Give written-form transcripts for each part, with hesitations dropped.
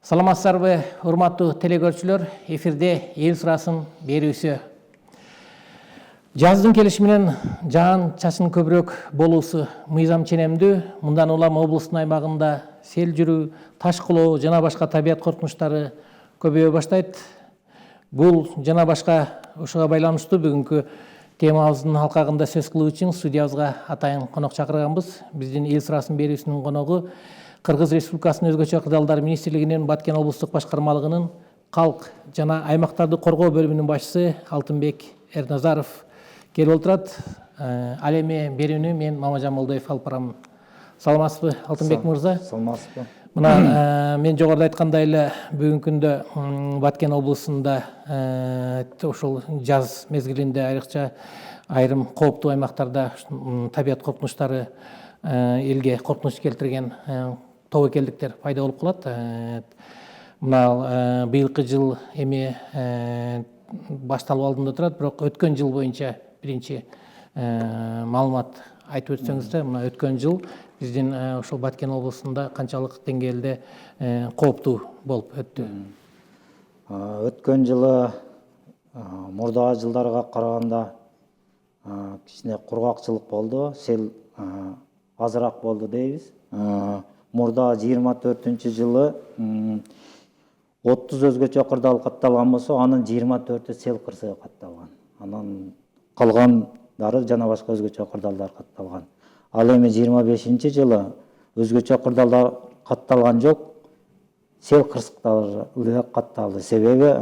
Саламатсыздарбы, урматтуу телекөрүүчүлөр, эфирде эл сурасын берүүсү. Жаздын келиши менен жаан чачын көбүрөөк болуусу мыйзам ченемдүү. Мындан улам облустун аймагында сел жүрүү, таш кулоо жана башка табият коркунучтары көбөйө баштайт. Бул жана башка ушуга байланыштуу бүгүнкү темабыздын алкагында сөз кылуу үчүн студиябызга атайын конок чакырганбыз. Биздин эл сурасын берүүсүнүн коногу Кыргыз Республикасынын өзгөчө кырдаалдар министрлигинин Баткен облустук башкармалыгынын калк жана аймактарды коргоо бөлүмүнүн башчысы Алтынбек Эрназаров келип отурат. Ал эми берүүнү мен Мамажан Молдоев алып барам. Саламатсызбы, Алтынбек мырза? Саламатсызбы. Мына мен жогоруда айткандай эле бүгүнкү күндө Баткен облусунда ушул жаз мезгилинде айрыкча айрым кооптуу аймактарда табият коркунучтары элге коркунуч келтирген тобокелдиктер пайда болуп калат. Мына быйылкы жыл эми башталып алдында турат, бирок өткөн жыл боюнча биринчи маалымат айтып өтсөңүздөр, мына өткөн жыл биздин ушул Баткен облусунда канчалык деңгээлде кооптуу болуп өттү? Өткөн жылы мурдагы жылдарга караганда кичине кургакчылык болду, сел азыраак болду дейбиз. Мурда 24-жылы 30 өзгөчө кырдаал катталган болсо, анын 24-ü сел кырсыгы катталган. Анан калгандары жана башка өзгөчө кырдаалдар катталган. Ал эми 25-жылы өзгөчө кырдаалдар катталган жок, сел кырсыктары эле катталды. Себеби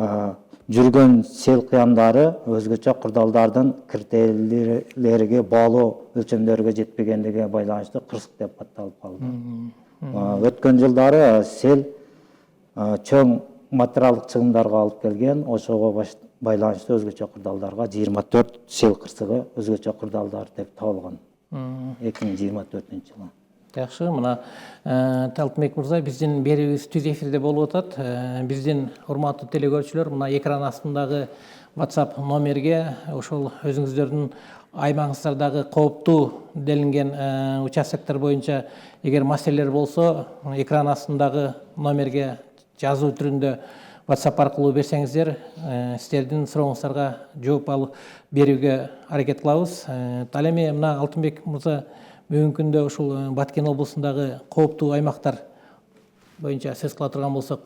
жүргөн сел кыяндары өзгөчө кырдаалдардын критерийлерге баалуу өлчөмдөргө жетпегендиге байланыштуу кырсык деп катталып калды. Өткөн жылдары сел чоң материалдык чыгымдарга алып келген, ошого байланыштуу өзгөчө кырдаалдарга 24 сел кырсыгы өзгөчө кырдаалдар деп табылган 2024-жылы. Жакшы, мына Алтынбек мырза, биздин берүүбүз түз эфирде болуп атат. Биздин урматтуу телекөрүүчүлөр, мына экран астындагы WhatsApp номерге ошол өзүңүздөрдүн аймагыңыздардагы кооптуу делинген участоктор боюнча эгер маселелер болсо, экран астындагы номерге жазуу түрүндө WhatsApp аркылуу берсеңиздер, сиздердин сурооңуздарга жооп алып берүүгө аракет кылабыз. Ал эми мына Алтынбек мырза, бүгүнкү күндө ушул Баткен облусундагы кооптуу аймактар боюнча сөз кыла турган болсок,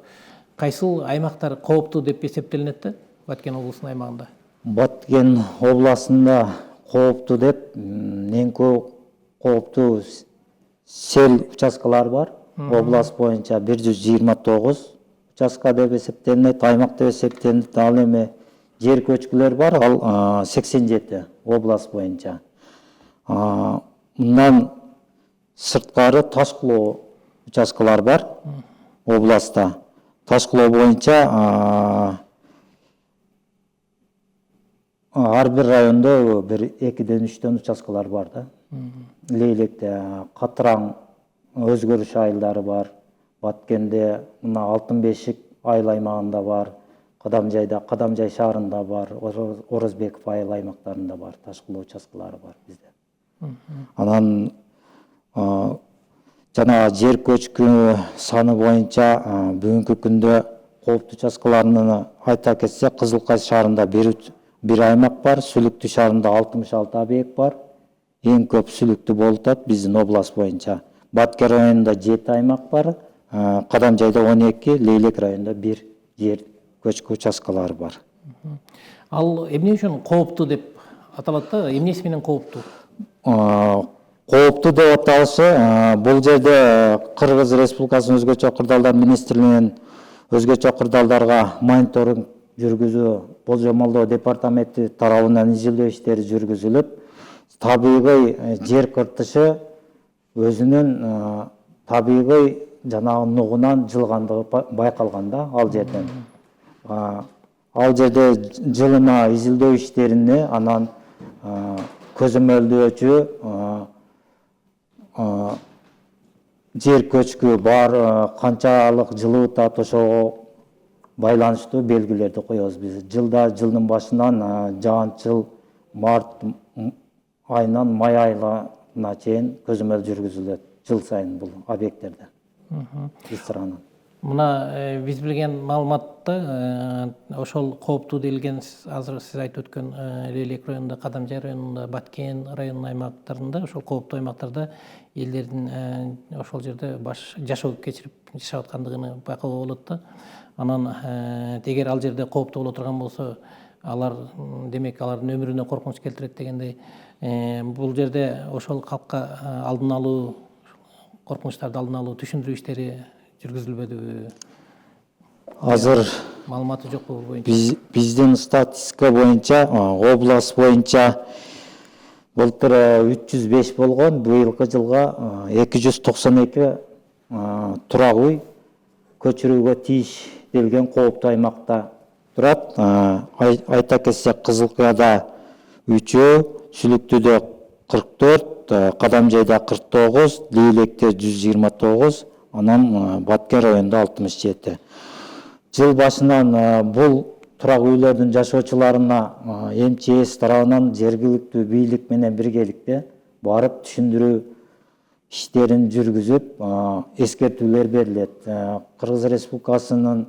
кайсыл аймактар кооптуу деп эсептелинет да Баткен облусунун аймагында? Баткен областында кооптуу деп эң көп кооптуу сел участкалары бар. Област боюнча 129 участка деп эсептелинет, аймак деп эсептелинет. Ал эми жер көчкүлөр бар, ал 87 област боюнча. Мындан сырткары таш кулоо участкалар бар областта. Таш кулоо боюнча ар бир райондо бир 2-3 участкалар бар да. Лейлекте Катыраң өзгөрүш айылдары бар. Баткенде мына Алтын Бешик айыл аймагында бар. Кадамжай шаарында бар, Орозбеков айыл аймактарында бар, таш кулоо участкалары бар бизде. Анан жана жер көчкү саны боюнча бүгүнкү күндө кооптуу участкаларын айта кетсек, Кызылкай шаарында бир аймак бар, Сүлүктү шаарында 66 объект бар. Эң көп Сүлүктү болуп атат биздин област боюнча. Баткен районунда 7 аймак бар, Кадамжайда 12, Лейлек районунда 1 жер көчкү участкалары бар. Ал эмне үчүн кооптуу деп аталат да? Эмнеси менен кооптуу? Кооптуу деп аталышы, бул жерде Кыргыз Республикасынын өзгөчө кырдаалдар министрлигинин өзгөчө кырдаалдарга мониторинг жүргүзүү болжомолдоо департаменти тарабынан изилдөө иштери жүргүзүлүп, табигый жер кыртышы өзүнүн табигый жанагы нугунан жылгандыгы байкалган да ал жерден. Ал жерде жылына изилдөө иштерине, анан көзөмөлдөөчү жер көчкү бар, канчалык жылуу атат, ошого байланыштуу белгилерди коебуз биз. Жылдын башынан жаанчыл март айынан май айына чейин көзөмөл жүргүзүлөт жыл сайын бул объекттерде. Мына биз билген маалыматта ошол кооптуу делген азыр сиз айтып өткөн Лейлек районунда, Кадамжай районунда, Баткен районунун аймактарында, ошол кооптуу аймактарда элдердин ошол жерде баш жашоо кечирип жашап аткандыгын байкоого болот да. Анан эгер ал жерде кооптуу боло турган болсо, алар демек алардын өмүрүнө коркунуч келтирет дегендей, бул жерде ошол калкка алдын алуу, коркунучтарды алдын алуу түшүндүрүү иштери жүргүзүлбөдүбү? Азыр Маалыматы жокпу бул боюнча? биздин статистика боюнча, область боюнча былтыр 305 болгон, быйылкы жылга 292 турак үй көчүрүүгө тийиштелген кооптуу аймакта турат. Айта кетсек, Кызылкыяда 3, Сүлүктүдө 44, Кадамжайда 49, Лейлекте 129, анан Баткен районунда 67. Жыл башынан бул турак үйлөрдүн жашоочуларына МЧС тарабынан жергиликтүү бийлик менен биргеликте барып түшүндүрүү иштерин жүргүзүп, эскертүүлөр берилет. Кыргыз Республикасынын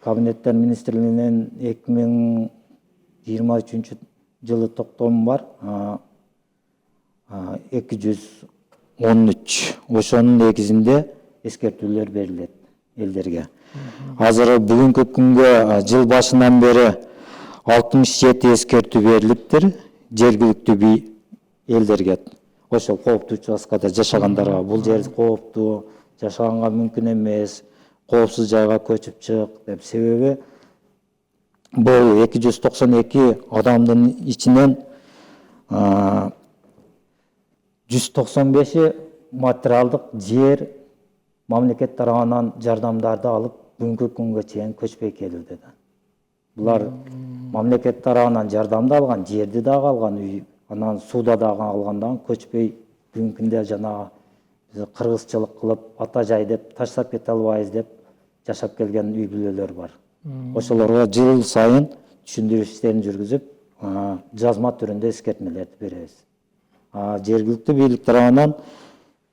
Кабинеттер министрлигинен 2023 жылы токтому бар, 213. Ошонун негизинде эскертүүлөр берилет элдерге. Азыр бүгүнкү күнгө жыл башынан бери 67 эскертүү берилиптир жергиликтүү элдерге. Ошол кооптуу участкада жашагандарга, бул жер кооптуу, жашаганга мүмкүн эмес, коопсуз жайга көчүп чык деп. Себеби бул 292 адамдын ичинен 195 материалдык жер мамлекет тарабынан жардамдарды алып бүгүнкү күнгө чейин көчпөй келүүдө. Булар мамлекет тарабынан жардамды алган, жерди дагы алган, үй, анан сууда дагы алгандан көчпөй бүгүнкү күндө жанагы кыргызчылык кылып, ата жай деп таштап кете албайбыз деп жашап келген үй бүлөлөр бар. Ошолорго жыл сайын түшүндүрүү иштерин жүргүзүп, жазма түрүндө эскертмелерди беребиз. Жергиликтүү бийлик тарабынан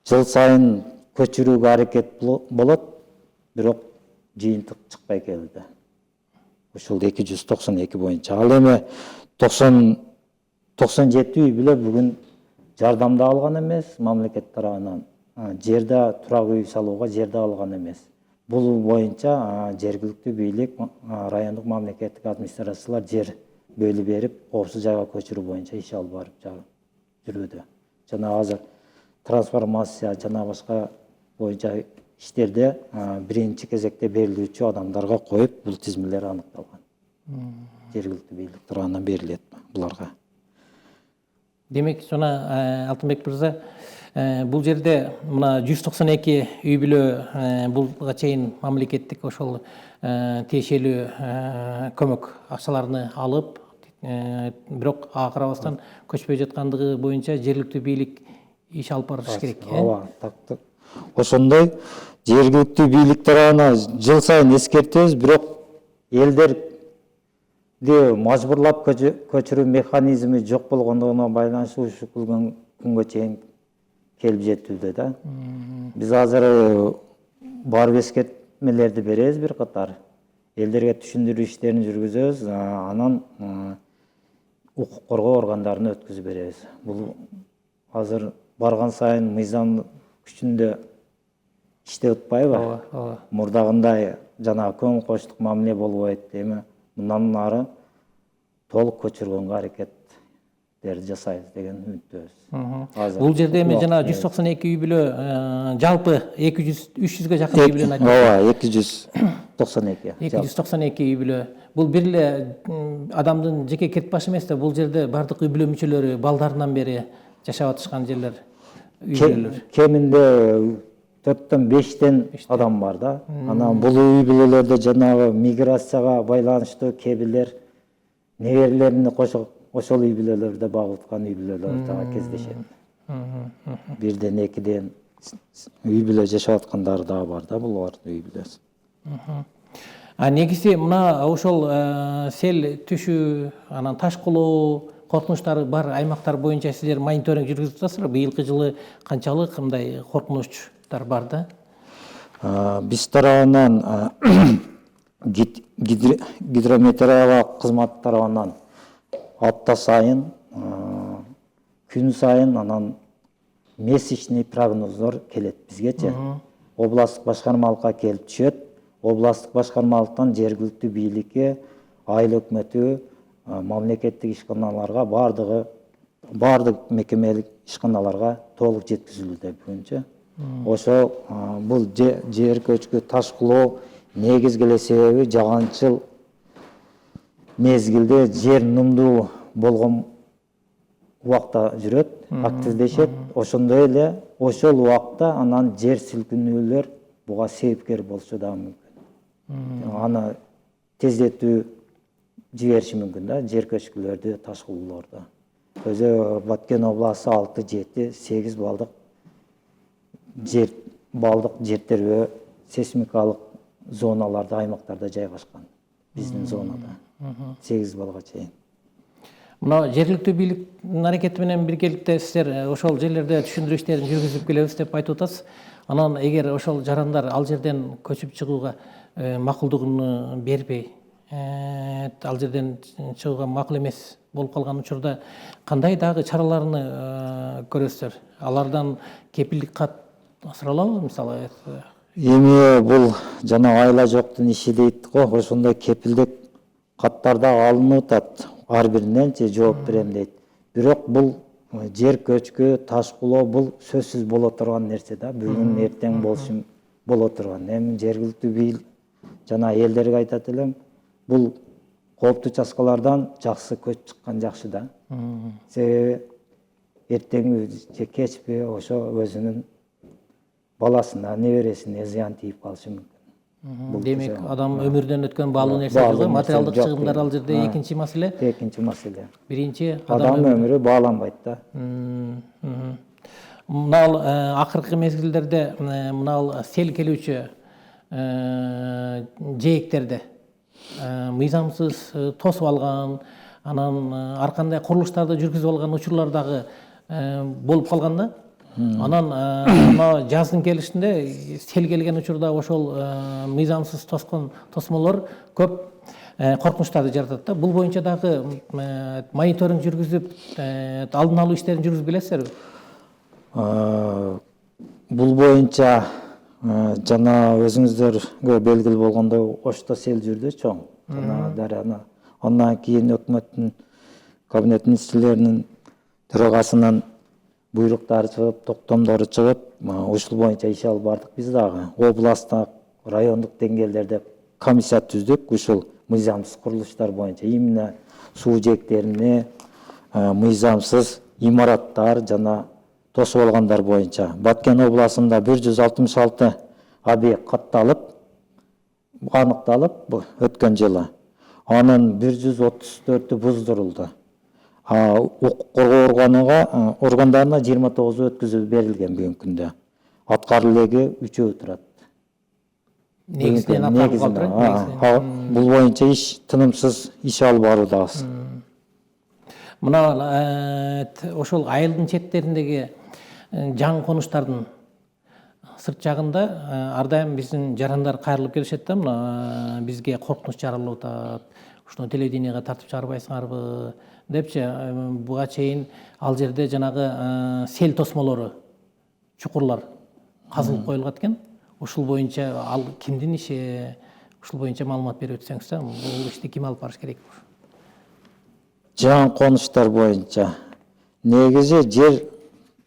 жыл сайын көчүрүүгө аракет болот, бирок жыйынтык чыкпай келди. Ошол 292 боюнча. Ал эми 97 үй бүлө бүгүн жардамда алган эмес, мамлекет тарабынан. Жерде турак үй салууга жерде алган эмес. Бул боюнча жергиликтүү бийлик, райондук мамлекеттик администрациялар жер бөлүп берип, коопсуз жайга көчүрүү боюнча иш алып барып жүрүүдө. Жана азыр трансформация жана башка боюнча иштерде биринчи кезекте берилүүчү адамдарга коюп, бул тизмелер аныкталган. Жергиликтүү бийлик тарабынан берилет буларга. Демек, жана Алтынбек мырза, бул жерде мына 192 үй бүлө булга чейин мамлекеттик ошол тиешелүү көмөк акчаларını алып, бирок ага карабастан көчпөй жаткандыгы боюнча жергиликтүү бийлик иш алып барыш керек. Ооба, тактык. Ошондой жергиликтүү бийлик тарабынан жыл сайын эскертебиз, бирок элдерди мажбурлап көчүрүү механизми жок болгондугуна байланыштуу ушул күнгө чейин келип жетүүдө да. Биз азыр барып эскертмелерди беребиз бир катар. Элдерге түшүндүрүү иштерин жүргүзөбүз, анан укук коргоо органдарына өткүзүп беребиз. Бул азыр барган сайын мыйзам күчүндө иштеп атпайбы? Мурдагындай жанагы көңүл коштук мамиле болбойт. Эми мындан ары толук көчүргөнгө аракеттерди жасайбыз деген үмүттөбүз. Бул жерде эми жана 192 үй бүлө жалпы 200-300гө жакын үй бүлөнү айтып. Ооба, 292. 292 үй бүлө. Бул бир эле адамдын жеке кет башы эмес да, бул жерде бардык үй бүлө мүчөлөрү балдарынан бери жашап атышкан жерлер, үй бүлөлөр. Кеминде 4-5 адам бар да. Анан бул үй бүлөлөрдө жанагы миграцияга байланыштуу кебилер, неберелерин кошо ошол үй бүлөлөрдө багып аткан үй бүлөлөр дагы кездешет. Бирден, экиден үй бүлө жашап аткандар дагы бар да, булардын үй бүлөсү. Негизи мына ошол сел түшүү, анан таш кулоо коркунучтары бар аймактар боюнча сиздер мониторинг жүргүзүп атасызбы? Быйылкы жылы канчалык мындай коркунучтар бар да? Биз тарабынан гидрометеориялык кызмат тарабынан апта сайын, күн сайын анан месячный прогноздор келет бизгечи. Областтык башкармалыкка келип түшөт. Областтык башкармалыктан жергиликтүү бийликке, айыл өкмөтү, мамлекеттик ишканаларга бардык мекемелик ишканаларга толук жеткизилүүдө бүгүнчө. Ошо бул жер көчкү ташкылоо негизги эле себеби жаганчыл мезгилде жер нумдуу болгон убакта жүрөт, активдешет. Ошондой эле ошол убакта анан жер силкинүүлөр буга себепкер болушу да мүмкүн. Аны тездетүү жибериши мүмкүн да, жер көчкүлөрдү, ташкылоолорду. Өзү Баткен областы 6-7-8 балдык жер тербөө сейсмикалык зоналарда, аймактарда жайгашкан. Биздин зонада 8 балга чейин. Мына жергиликтүү бийликтин аракети менен биргеликте сиздер ошол жерлерде түшүндүрүү иштерин жүргүзүп келебиз деп айтып атасыз. Анан эгер ошол жарандар ал жерден көчүп чыгууга макулдугун бербей, ал жерден чыгууга макул эмес болуп калган учурда кандай дагы чараларны көрөсүздөр? Алардан кепилдик кат суралабы мисалы? Эми бул жана айла жоктун иши дейт го, ошондой кепилдик каттар да алынып атат. Ар биринен жооп берем дейт. Бирок бул жер көчкү, ташкылоо бул сөзсүз боло турган нерсе да. Бүгүн эртең боло турган. Эми жергиликтүү бийлик жана элдерге айтат элем, бул кооптуу участкалардан жакшы көчүп чыккан жакшы да. Себеби эртең же кечпи ошо өзүнүн баласына, небересине зыян тийип калышы мүмкүн. Демек, адам өмүрдөн өткөн баалуу нерсе жок, материалдык чыгымдар ал жерде экинчи маселе. Экинчи маселе. Биринчи адам өмүрү бааланбайт да. Мынал акыркы мезгилдерде мынал сел келүүчү жээктерде мыйзамсыз тосуп алган, анан ар кандай курулуштарды жүргүзүп алган учурлар дагы болуп калган да. Анан мына жаздын келишинде сел келген учурда ошол мыйзамсыз тоскон тосмолор көп коркунучтарды жаратат да. Бул боюнча дагы мониторинг жүргүзүп, алдын алуу иштерин жүргүзүп келесиздерби? Бул боюнча жана өзүңүздөргө белгилүү болгондой Ошто сел жүрдү чоң. Дарыяны. Андан кийин өкмөттүн кабинет министрлеринин төрагасынын буйруктары чыгып, токтомдору чыгып, ушул боюнча иш алып бардык биз дагы. Областтык, райондук деңгээлдерде комиссия түздүк, ушул мыйзамсыз курулуштар боюнча, именно суу жээктерине мыйзамсыз имараттар жана тосуп алгандар боюнча. Баткен областында 166 объект катталып, аныкталып өткөн жылы. Анын 134-ü буздурулду. Укук коргоо органдарына 29 өткүзүп берилген бүгүнкү күндө. Аткарылуу элеги 3 турат. Негизинен аткарылып калат. Бул боюнча иш тынымсыз иш алып баруудабыз. Мына ошол айылдын четтериндеги жаңы конуштардын сырт жагында ар дайым биздин жарандар кайрылып келишет да, мына бизге коркунуч жаралып атат. Ушуну телевиденияга тартып чыгарбайсыңарбы депчи, буга чейин ал жерде жанагы сел тосмолору, чукурлар казылып коюлган экен. Ушул боюнча ал кимдин иши? Ушул боюнча маалымат берип өтсөңүз, бул ишти ким алып барыш керек? Жаңы конуштар боюнча негизи жер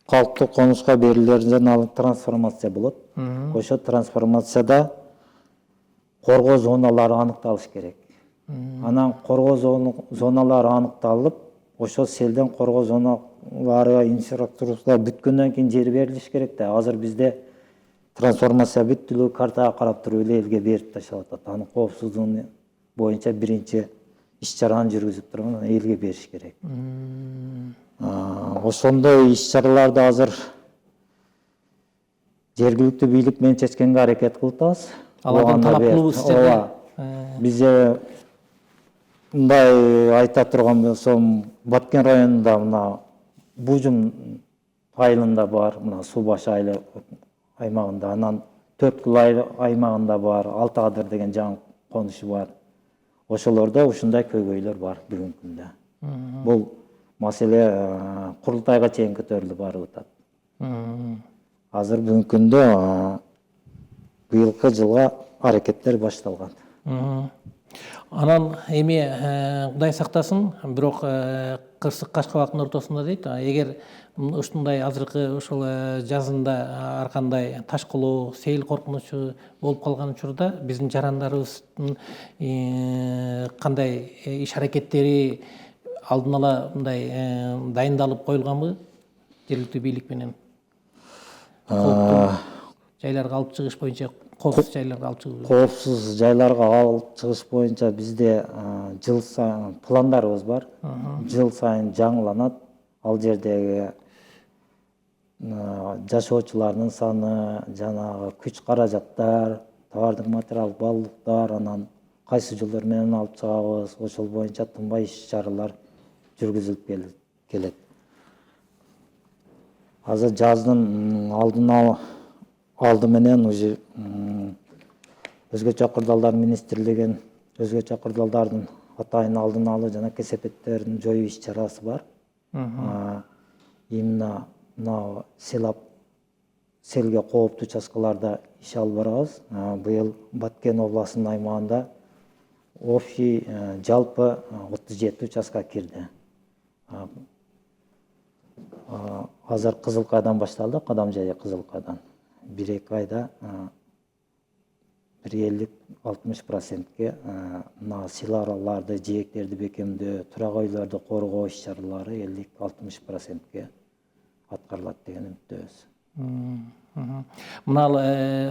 калктуу конушка берилеринен ал трансформация болот. Ошо трансформацияда коргоо зоналары аныкталыш керек. Анан коргоо зоналары аныкталып, ошо селден коргоо зоналары инфраструктура бүткөндөн кийин жер берилиш керек да. Азыр бизде трансформация бүттүлү картага карап туруп эле элге берип ташталып атат. Анын коопсуздугу боюнча биринчи иш-чараны жүргүзүп туруп элге бериш керек. Ошондой иш-чараларды азыр жергиликтүү бийлик менен чечкенге аракет кылып атабыз. Алардан талаптуубуз сиздерде. Бизде мындай айта турган болсом, Баткен районунда мына Бужум айылында бар, мына суу башы айылы аймагында, анан Төрткүл аймагында бар, Алты Кадыр деген жаңы конушу бар. Ошолордо ушундай көйгөйлөр бар бүгүнкү күндө. Бул маселе курултайга чейин көтөрүлүп барып атат. Азыр бүгүнкү күндө быйылкы жылга аракеттер башталган. Анан эми Кудай сактасын, бирок кырсык Кашкабактын ортосунда дейт. Эгер ушундай азыркы ошол жазында ар кандай ташкылоо, сейил коркунучу болуп калган учурда биздин жарандарыбыздын кандай иш аракеттери алдын ала мындай дайындалып коюлганбы? Жергиликтүү бийлик менен жайларга алып чыгыш боюнча, коопсуз жайларга алып чыгуу. Коопсуз жайларга алып чыгыш боюнча бизде жыл сайын пландарыбыз бар. Жыл сайын жаңыланат. Ал жердеги жашоочулардын саны, жанагы күч каражаттар, товардык материалдык баалуулуктар, анан кайсы жолдор менен алып чыгабыз, ошол боюнча тынбай иш-чаралар жүргүзүлүп келет. Азыр жаздын алды менен уже өзгөчө кырдаалдар министрлигин, өзгөчө кырдаалдардын атайын алдын алуу жана кесепеттерин жоюу иш-чарасы бар. Именно мына селге кооптуу участкаларда иш алып барабыз. Быйыл Баткен областынын аймагында общий жалпы 37 участка кирди. Азыр Кызылкайдан башталды, Кадамжай Кызылкайдан. 1-2 айда 50-60%ке мына силарларды, жээктерди бекемдөө, турак үйлөрдү коргоо иш-чаралары 50-60%ке аткарылат деген үмүттөбүз. Мына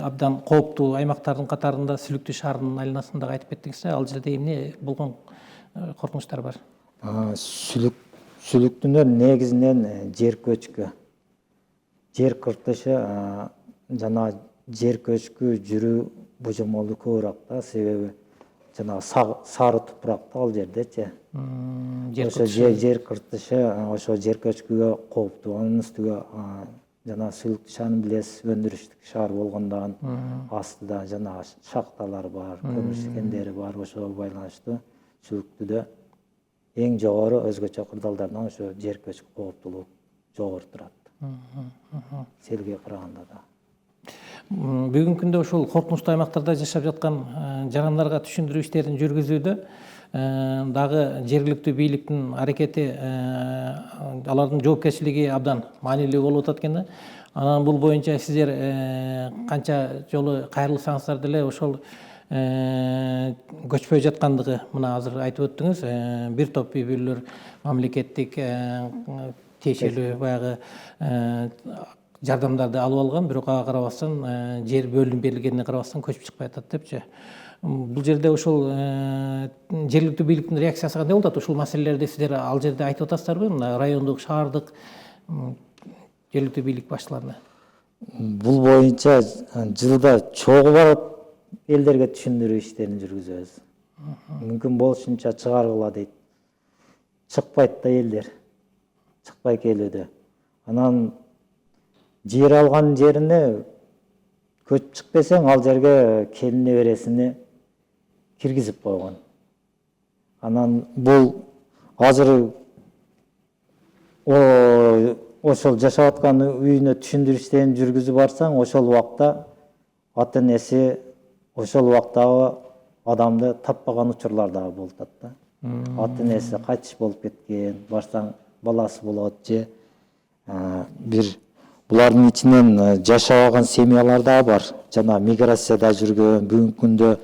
абдан кооптуу аймактардын катарында Сүлүктүү шаарынын айланасындагы айтып кеттиңиз. Ал жерде эмне болгон коркунучтар бар? Сүлүктүнө негизинен жер көчкү, жер кыртышы жана жер көчкү жүрүү божомолу көбүрөөк да, себеби жана сары тупуракта ал жердечи. Ошо жер кыртышы, ошо жер көчкүгө кооптуу. Анын үстүгө жана Сүлүктүү шаарын билесиз, өндүрүштүк шаар болгондон астыда жана шахталар бар, көмүр кендери бар. Ошого байланыштуу Сүлүктүдө эң жогору өзгөчө кырдаалдардан ошо жер көчкү кооптуулугу жогору турат. Селге караганда да. Бүгүнкү күндө ушул коркунучтуу аймактарда жашап жаткан жарандарга түшүндүрүү иштерин жүргүзүүдө дагы жергиликтүү бийликтин аракети, алардын жоопкерчилиги абдан маанилүү болуп атат экен да. Анан бул боюнча сиздер канча жолу кайрылсаңыздар деле ошол көчпөй жаткандыгы мына азыр айтып өттүңүз. Бир топ үй-бүлөлөр мамлекеттик тиешелүү баягы жардамдарды алып алган, бирок ага карабастан жер бөлүнүп берилгенине карабастан көчүп чыкпай атат депчи. Бул жерде ошол жергиликтүү бийликтин реакциясы кандай болуп атат? Ушул маселелерди сиздер ал жерде айтып атасыздарбы? Мына райондук, шаардык жергиликтүү бийлик башчыларына. Бул боюнча жылда чогуу барып элдерге түшүндүрүү иштерин жүргүзөбүз. Мүмкүн болушунча чыгаргыла дейт. Чыкпайт да элдер. Чыкпай келүүдө. Анан жер алган жерине көчүп чыкпесең, ал жерге келине бересини киргизип койгон. Анан бул азыр ошол жашап аткан үйүнө түшүндүрүү иштерин жүргүзүп барсаң, ошол убакта ата энеси ошол убактагы адамды таппаган учурлар дагы болуп атат да. Ата энеси кайтыш болуп кеткен, барсаң баласы болот же бир булардын ичинен жашабаган семьялар дагы бар. Жана миграцияда жүргөн, бүгүнкү күндө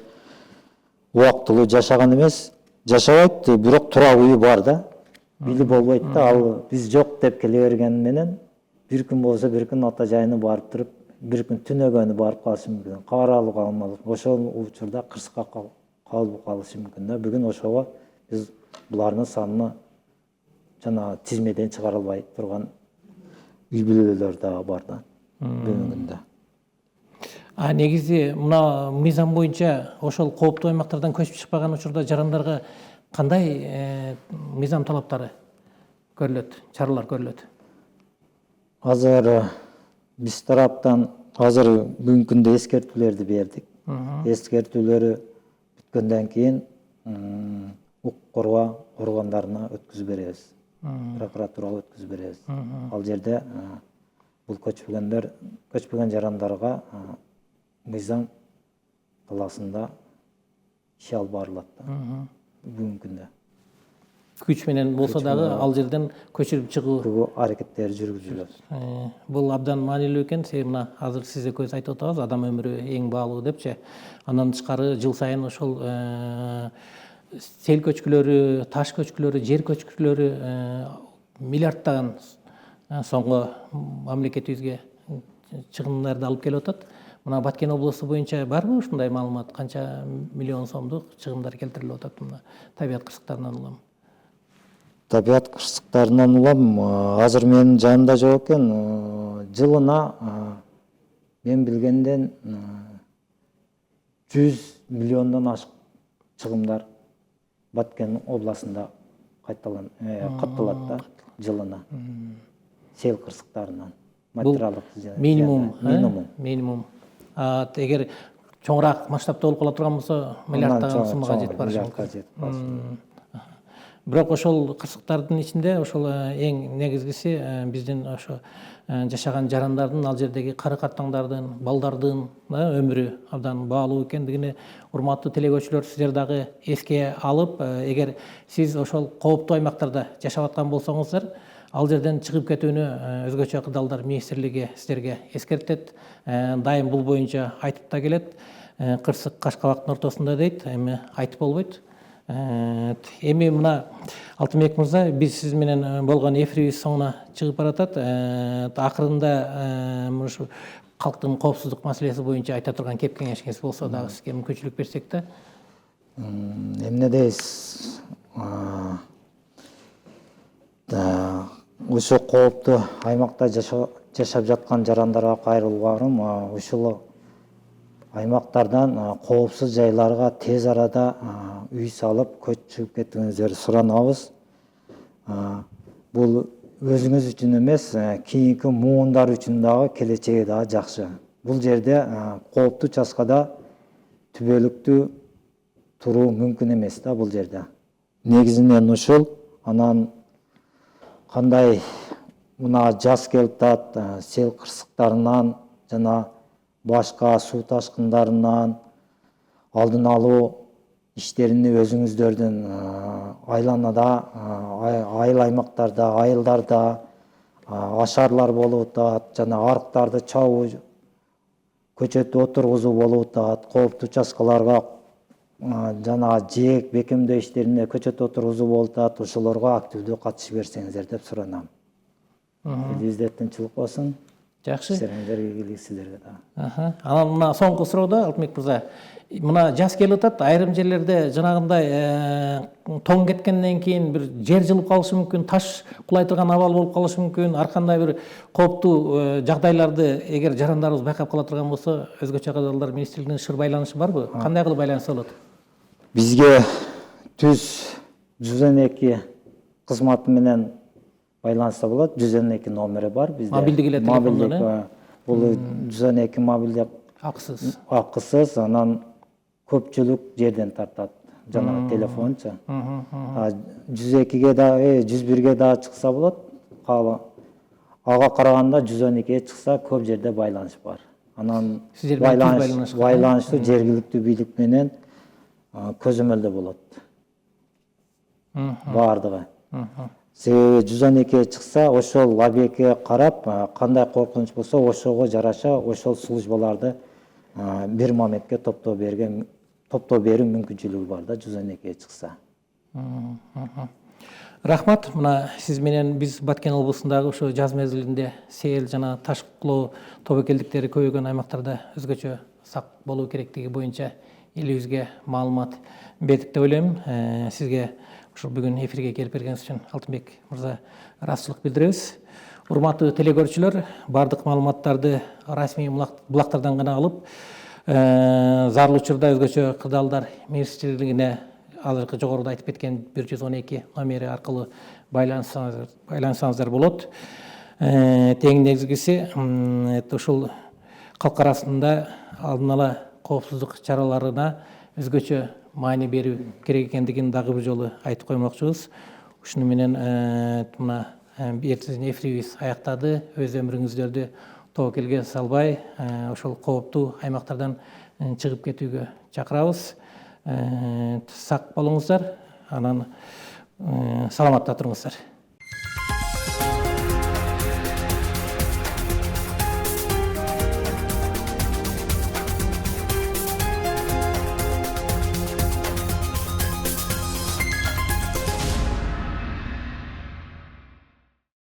убактылуу жашаган эмес, жашабайт, бирок турак үйү бар да. Били болбойт да, ал биз жок деп келе берген менен бир күн болсо бир күн ата жайына барып туруп, бир күн түнөгөнү барып калышы мүмкүн. Кабар алып калмалык. Ошол учурда кырсыкка калып калышы мүмкүн да. Бүгүн ошого биз булардын санын жана тизмеден чыгара албай турган үй-бүлөлөр дагы бар да бүгүнкү күндө. Негизи мына мыйзам боюнча ошол кооптуу аймактардан көчүп чыкпаган учурда жарандарга кандай мыйзам талаптары көрүлөт, чаралар көрүлөт? Азыр биз тараптан азыр бүгүнкү күндө эскертүүлөрдү бердик. Эскертүүлөрү бүткөндөн кийин укук коргоо органдарына өткүзүп беребиз. Прокуратурага өткүзүп беребиз. Ал жерде бул көчпөгөн жарандарга мыйзам талаасында иш алып барылат бүгүнкү күндө. Күч менен болсо дагы ал жерден көчүрүп чыгуу аракеттери жүргүзүлөт. Бул абдан маанилүү экен. Себеби мына азыр сиз экөөбүз айтып атабыз, адам өмүрү эң баалуу депчи. Андан тышкары жыл сайын ошол сел көчкүлөрү, таш көчкүлөрү, жер көчкүлөрү миллиарддаган сомго мамлекетибизге чыгымдарды алып келип атат. Мына Баткен облусу боюнча барбы ушундай маалымат? Канча миллион сомдук чыгымдар келтирилип атат мына табият кырсыктарынан улам? Табият кырсыктарынан улам азыр менин жанымда жок экен. Жылына мен билгенден 100 миллиондон ашык чыгымдар Баткен областында катталат да жылына. Сел кырсыктарынан материалдык минимум. Эгер чоңураак масштабта болуп кала турган болсо миллиарддаган суммага жетип барышы мүмкүн. Бирок ошол кырсыктардын ичинде ошол эң негизгиси биздин ошо жашаган жарандардын, ал жердеги кары картаңдардын, балдардын өмүрү абдан баалуу экендигине урматтуу телекөрүүчүлөр сиздер дагы эске алып, эгер сиз ошол кооптуу аймактарда жашап аткан болсоңуздар, ал жерден чыгып кетүүнү өзгөчө кырдаалдар министрлиги сиздерге эскертет. Дайым бул боюнча айтып да келет. Кырсык кашкабактын ортосунда дейт, эми айтып болбойт. Эми мына Алтынбек мырза, биз сиз менен болгон эфирибиз соңуна чыгып баратат. Акырында ушу калктын коопсуздук маселеси боюнча айта турган кеп кеңешиңиз болсо дагы сизге мүмкүнчүлүк берсек да. Эмне дейсиз? Ошо кооптуу аймакта жашап жаткан жарандарга кайрылган ушул аймактардан коопсуз жайларга тез арада үй салып көчүп кетүүңүздөрдү суранабыз. Бул өзүңүз үчүн эмес, кийинки муундар үчүн дагы келечеги дагы жакшы. Бул жерде кооптуу участкада түбөлүктүү туруу мүмкүн эмес да бул жерде. Негизинен ушул, анан кандай мына жаз келип атат, сел кырсыктарынан жана башка суу ташкындарынан алдын алуу иштерини өзүңүздөрдүн айланада, айыл аймактарда, айылдарда ашарлар болуп атат, жана арыктарды чабуу, көчөт отургузуу болуп атат, кооптуу участкаларга жана жээк бекемдөө иштерине көчөт отургузуу болуп атат. Ошолорго активдүү катышып берсеңиздер деп суранам. Элибизде тынчылык болсун. Жакшы. Сиздерге ийгилик, сиздерге да. Анан мына соңку суроодо Алтынбек мырза, мына жаз келип атат, айрым жерлерде жанагындай тоң кеткенден кийин бир жер жылып калышы мүмкүн, таш кулай турган абал болуп калышы мүмкүн, ар кандай бир кооптуу жагдайларды эгер жарандарыбыз байкап кала турган болсо, өзгөчө кырдаалдар министрлигинин шыр байланышы барбы? Кандай кылып байланышса болот? Бизге түз 112 кызматы менен байланышса болот. 112 номери бар бизде. Мобилдик эле телефондон. Бул 112 мобилдик акысыз, анан көпчүлүк жерден тартат. Жана телефончу. 102ге да, 101ге да чыкса болот. Ага караганда 112ге чыкса көп жерде байланыш бар. Анан байланыштуу жергиликтүү бийлик менен көзөмөлдө болот. Бардыгы. Себеби 112ге чыкса, ошол объектке карап, кандай коркунуч болсо, ошого жараша ошол службаларды бир моментке топтоо берүү мүмкүнчүлүгү бар да 112ге чыкса. Рахмат. Мына сиз менен биз Баткен облусундагы ошо жаз мезгилинде сел жана таш кулоо тобокелдиктери көбөйгөн аймактарда өзгөчө сак болуу керектиги боюнча элибизге маалымат бердик деп ойлойм. Сизге ушул бүгүн эфирге келип бергениңиз үчүн Алтынбек мырза ыраазычылык билдиребиз. Урматтуу телекөрүүчүлөр, бардык маалыматтарды расмий булактардан гана алып, зарыл учурда өзгөчө кырдаалдар министрлигине азыркы жогоруда айтып кеткен 112 номери аркылуу байланышсаңыздар болот. Тең негизгиси ушул халк арасында алдын ала коопсуздук чараларына өзгөчө маани берүү керек экендигин дагы бир жолу айтып коймокчубуз. Ушуну менен мына биздин эфирибиз аяктады. Өз өмүрүңүздөрдү тобокелге салбай, ошол кооптуу аймактардан чыгып кетүүгө чакырабыз. Сак болуңуздар, анан саламатта туруңуздар.